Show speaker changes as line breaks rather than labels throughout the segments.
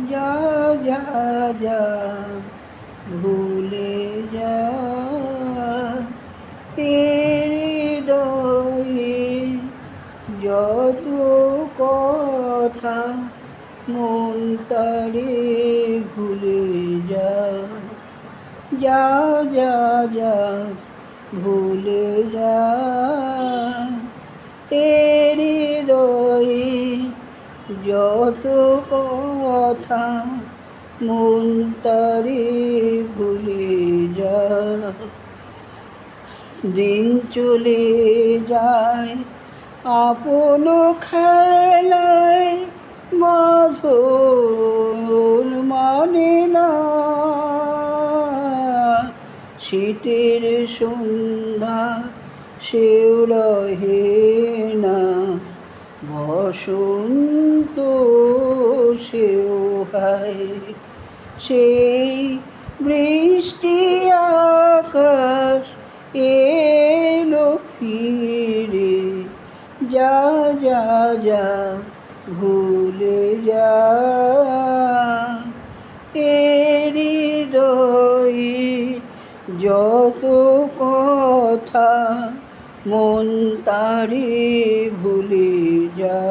যা যা যা ভুলে যা এর হৃদয়ে যত কথা মন তারে ভুলে যা যা যা যা ভুলে যা এর হৃদয়ে যত কথা মন তারে ভুলে যা দিন চলে যায় আপন খেলায় বাঁধন মানে না শীতের সন্ধ্যা সেও রহে না বসন্ত সেও হয় সেই বৃষ্টি আকাশ এলো ফিরে যা যা যা ভুলে যা এর হৃদয়ে যত কথা মন তারে ভুলে যা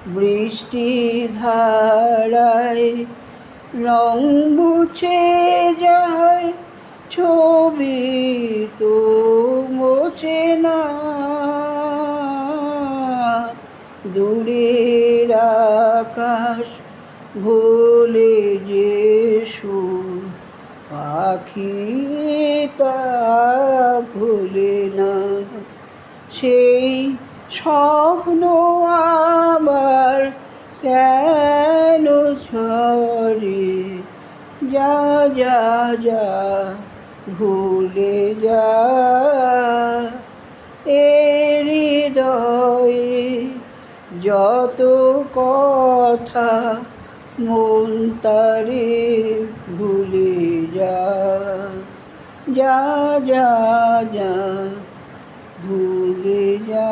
বৃষ্টি ধারায় রং মুছে যায় ছবি তো মোছে না দূরের আকাশ ভোলে যে সুর পাখি তা ভোলে না সেই স্বপ্ন আবার কেন ঝরে যা যা যা ভুলে যা এর হৃদয়ে যত কথা মন তারে ভুলে যা যা যা যা ভুলে যা।